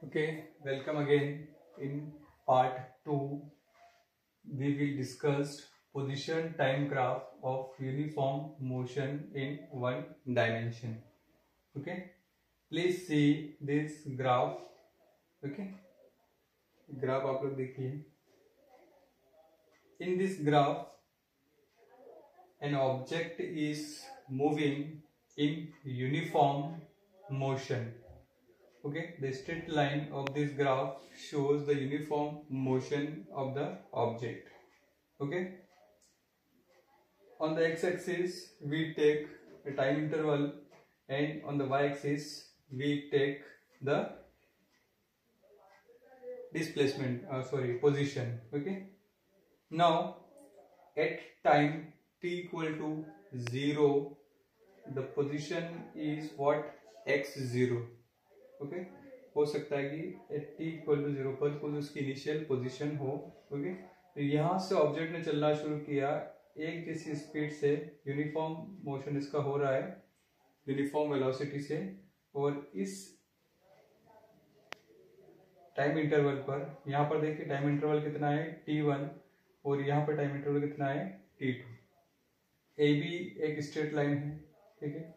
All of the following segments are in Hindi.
Okay, welcome again. In part 2, we will discuss position time graph of uniform motion in one dimension. Okay, please see this graph. Okay, graph आप लोग देखिए. In this graph, an object is moving in uniform motion. Okay, the straight line of this graph shows the uniform motion of the object. Okay, on the x-axis we take a time interval and on the y-axis we take the displacement, position. Okay, now at time t equal to 0, the position is what? x0. Okay हो सकता है कि एट टी इक्वल टू 0 पर कुछ उसकी इनिशियल पोजीशन हो. ओके, तो यहाँ से ऑब्जेक्ट ने चलना शुरू किया एक जैसी स्पीड से, यूनिफॉर्म मोशन इसका हो रहा है यूनिफॉर्म वेलोसिटी से, और इस टाइम इंटरवल पर, यहाँ पर देखिए टाइम इंटरवल कितना है t1 और यहाँ पर टाइम इंटरवल कितना है t2. ए बी एक स्ट्रेट लाइन है. ठीक है,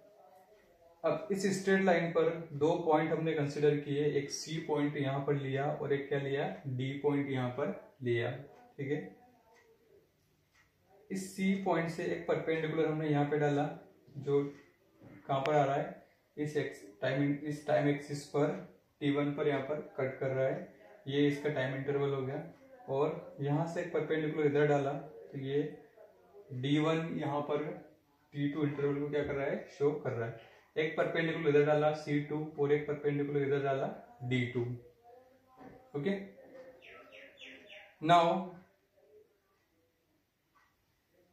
अब इस स्ट्रेट लाइन पर दो पॉइंट हमने कंसिडर किए, एक सी पॉइंट यहां पर लिया और एक क्या लिया, डी पॉइंट यहां पर लिया. ठीक है, इस सी पॉइंट से एक परपेंडिकुलर हमने यहां पे डाला जो कहां पर आ रहा है, इस टाइम एक्सिस पर t1 पर यहां पर कट कर रहा है. ये इसका टाइम इंटरवल हो गया. और यहां से एक परपेंडिकुलर इधर डाला तो ये d1 यहां पर t2 इंटरवल को क्या कर रहा है, शो कर रहा है. एक परपेंडिकुलर इधर डाला C2 और एक परपेंडिकुलर इधर डाला D2. Okay, now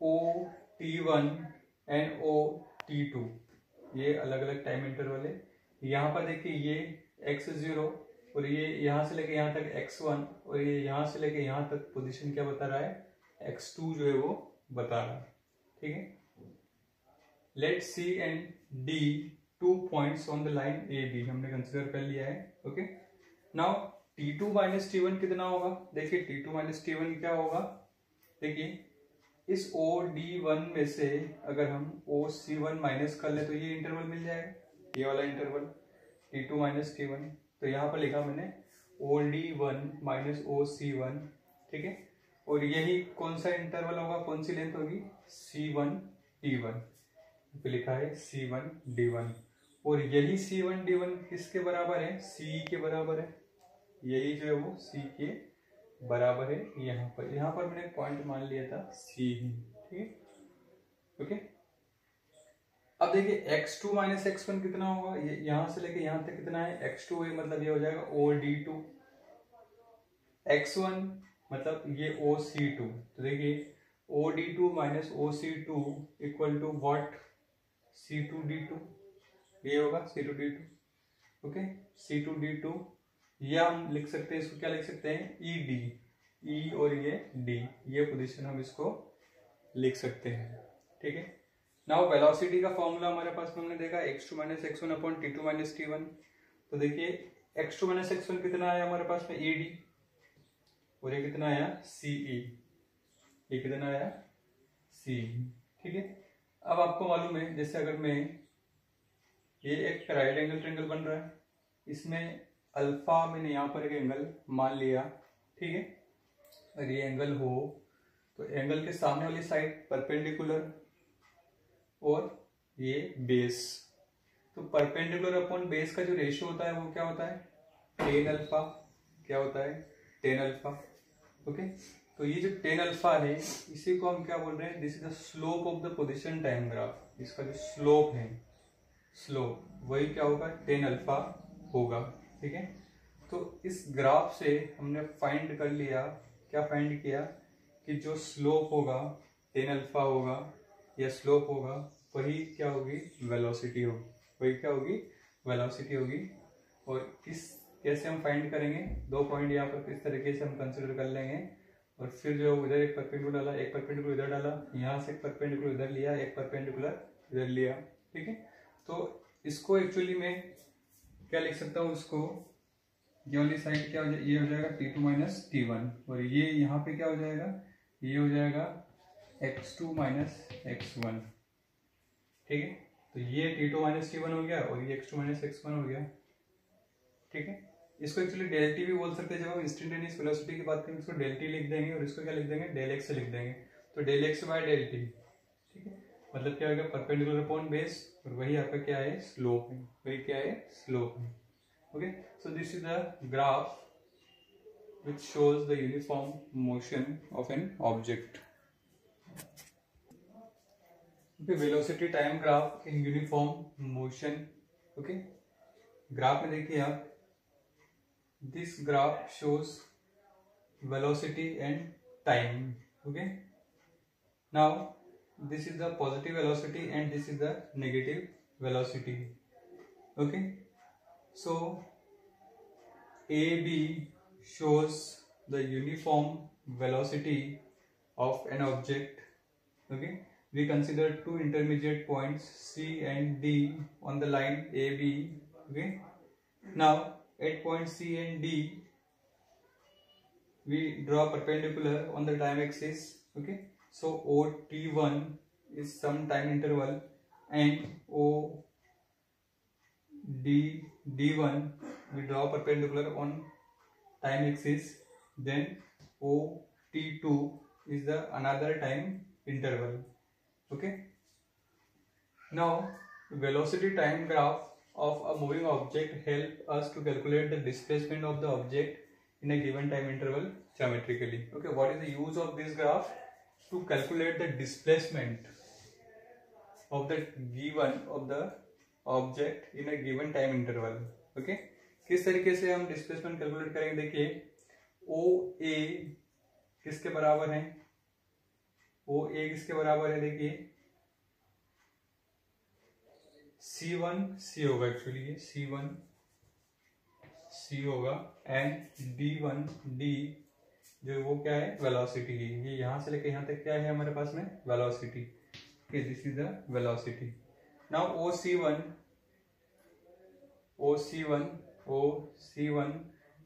OT1 and OT2 ये अलग अलग टाइम इंटरवल है. यहां पर देखिए ये x0 और ये यहां से लेके यहां तक x1 और ये यहां से लेके यहां तक पोजीशन क्या बता रहा है, x2 जो है वो बता रहा है. ठीक है, let C and D 2 points on the line A B हमने कंसिडर कर लिया है. Okay, now t2 minus t1 कितना होगा. देखिए t2 माइनस t1 क्या होगा, देखिए इस OD1 में से अगर हम OC1 माइनस कर ले तो ये इंटरवल मिल जाएगा, ये वाला इंटरवल t2 माइनस t1. तो यहां पर लिखा मैंने OD1 माइनस OC1. ठीक है, और यही कौन सा इंटरवल होगा, कौन सी लेंथ होगी, C1 D1 पे लिखा है C1 D1. और यही C1 D1 किसके बराबर है, C के बराबर है. यही जो है वो C के बराबर है. यहाँ पर मैंने पॉइंट मान लिया था C ही. ठीक है, ओके. अब देखिए x2 माइनस x1 कितना होगा, ये यहां से लेके यहां तक कितना है, x2 है, मतलब ये हो जाएगा OD2. x1 मतलब ये OC2. तो देखिए OD2 minus OC2 equal to what, C2D2. ये होगा C2D2. ओके, C2D2 या हम लिख सकते हैं, इसको क्या लिख सकते हैं, ED. E और ये D, ये पोजीशन हम इसको लिख सकते हैं. ठीक है, नाउ वेलोसिटी का फॉर्मूला हमारे पास में हमने देखा x2 minus x1 upon t2 minus t1. तो देखिए x2 माइनस x1 कितना आया हमारे पास में, ED, और ये कितना आया, CE. ये कितना आया, CE. ठीक है, अब आपको मालूम है जैसे अगर मैं, ये एक राइट एंगल ट्रायंगल बन रहा है, इसमें अल्फा मैंने यहां पर एक एंगल मान लिया. ठीक है, और ये एंगल हो तो एंगल के सामने वाली साइड परपेंडिकुलर और ये बेस. तो परपेंडिकुलर अपॉन बेस का जो रेशियो होता है वो क्या होता है, टेन अल्फा. क्या होता है, टेन अल्फा. ओके, तो ये जो टेन अल्फा है इसी को हम क्या बोल रहे हैं, this is the slope of the position time graph. इसका जो स्लोप है, स्लोप वही क्या होगा, टेन अल्फा होगा. ठीक है, तो इस ग्राफ से हमने फाइंड कर लिया, क्या फाइंड किया, कि जो स्लोप होगा टेन अल्फा होगा या स्लोप होगा, वही क्या होगी, वेलोसिटी होगी. वही क्या होगी, वेलोसिटी होगी. और इस कैसे हम फाइंड करेंगे, दो पॉइंट यहाँ पर किस तरीके से हम कंसिडर कर लेंगे, और फिर जो उधर एक परपेंडिकुलर डाला, एक परपेंडिकुलर इधर डाला, यहाँ से एक परपेंडिकुलर इधर लिया, एक परपेंडिकुलर इधर लिया. ठीक है, तो इसको एक्चुअली मैं क्या लिख सकता हूँ, इसको ये वाली साइड क्या हो जाएगा, ये हो जाएगा T2 माइनस T1, और ये यहाँ पे क्या हो जाएगा, ये हो जाएगा x2 माइनस x1। ठीक है, तो ये T2 माइनस T1 हो गया और ये x2 माइनस x1 हो गया। ठीक है, इसको एक्चुअली डेल टी भी बोल सकते हैं। जब हम इंस्टेंटेनियस वेलोसिटी की बात करेंगे इसको डेल टी लिख देंगे और इसको क्या लिख देंगे, डेल एक्स लिख देंगे। तो del X by del T, ठीक है, मतलब क्या होगा, परपेंडिकुलर अपॉन बेस, और वही आपका क्या है, स्लोप है, वही क्या है, स्लोप है। Okay, so this is the graph which shows the uniform motion of an object. Okay, velocity time graph in uniform motion. Okay, graph में देखिए आप, this graph shows velocity and time. Okay, now this is the positive velocity and this is the negative velocity. Okay, so AB shows the uniform velocity of an object. Okay, we consider two intermediate points C and D on the line AB. Okay, now at point C and D we draw perpendicular on the time axis. Okay, so OT1 is some time interval and OD1 we draw perpendicular on time axis, then OT2 is the another time interval. Okay, now velocity time graph of a moving object help us to calculate the displacement of the object in a given time interval geometrically. Okay, what is the use of this graph? To calculate the displacement of the object in a given time interval. Okay, किस तरीके से हम डिस्प्लेसमेंट कैलकुलेट करेंगे, देखिए ओ ए किसके बराबर है, ओ ए किसके बराबर है, देखिए C1 C होगा, एक्चुअली ये C1 C होगा एंड D1 D जो वो क्या है, वेलोसिटी है। ये यहां से लेकर यहां तक क्या है हमारे पास में, velocity. Okay, this is the velocity. Now OC1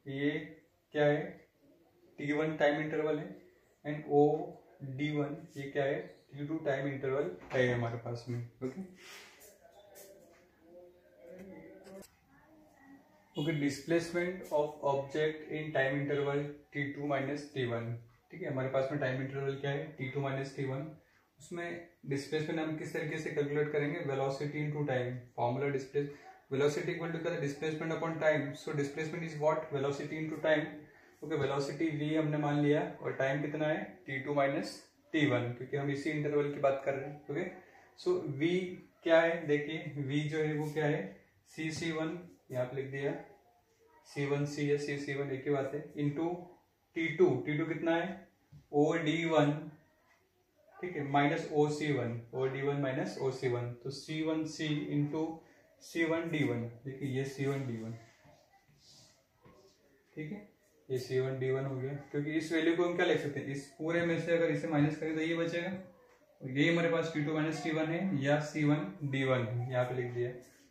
ये क्या है, T1 टाइम इंटरवल है एंड OD1 ये क्या है, T2 टाइम इंटरवल है हमारे पास में। Okay, displacement of object in time interval T2 minus T1। ठीक है, हमारे पास में टाइम इंटरवल क्या है, T2 माइनस T1। उसमें डिस्प्लेसमेंट हम किस तरीके से कैलकुलेट करेंगे, velocity into time. Formula displace velocity equal to क्या है, displacement upon time. So displacement is what, velocity into time. Okay, velocity v हमने मान लिया और टाइम कितना है, T2 माइनस T1, क्योंकि हम इसी इंटरवल की बात कर रहे हैं। ओके, सो v क्या है, देखिए v जो है वो क्या है, C1 यहाँ पे लिख दिया, C1C या C1 एक ही बात है, इंटू T2 कितना है, OD1, ठीक है, माइनस OD1 माइनस OC1, तो C1C इंटू C1D1। देखिए ये C1D1, ठीक है, ये C1D1 हो गया, क्योंकि इस वैल्यू को हम क्या लिख सकते हैं, इस पूरे में से अगर इसे माइनस करें तो ये बचेगा, और ये हमारे पास T2 माइनस T1 है या C1D1 है, यहाँ पे लिख दिया।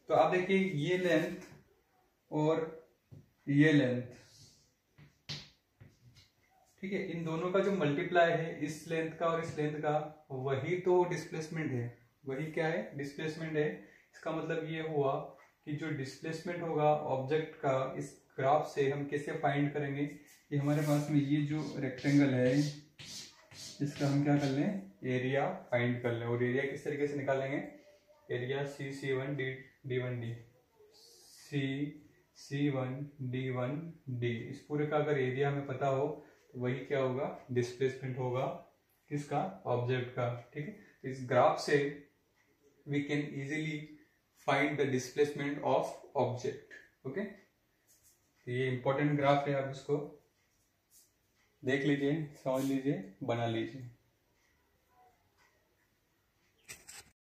तो आप देखिए ये लेंथ और ये लेंथ, ठीक है, इन दोनों का जो मल्टीप्लाई है इस लेंथ का और इस लेंथ का, वही तो डिस्प्लेसमेंट है, वही क्या है, डिस्प्लेसमेंट है। इसका मतलब ये हुआ कि जो डिस्प्लेसमेंट होगा ऑब्जेक्ट का इस ग्राफ से हम कैसे फाइंड करेंगे, कि हमारे पास में ये जो रेक्टेंगल है इसका हम क्या कर लें, एरिया फाइंड कर लें। और एरिया किस तरीके से निकालेंगे, एरिया C1D1D, C1D1D, इस पूरे का अगर एरिया हमें पता हो तो वही क्या होगा, डिस्प्लेसमेंट होगा किसका, ऑब्जेक्ट का। ठीक है, तो इस ग्राफ से we can easily find the displacement of object. Okay, तो ये इंपॉर्टेंट ग्राफ है, आप इसको देख लीजिए, समझ लीजिए, बना लीजिए।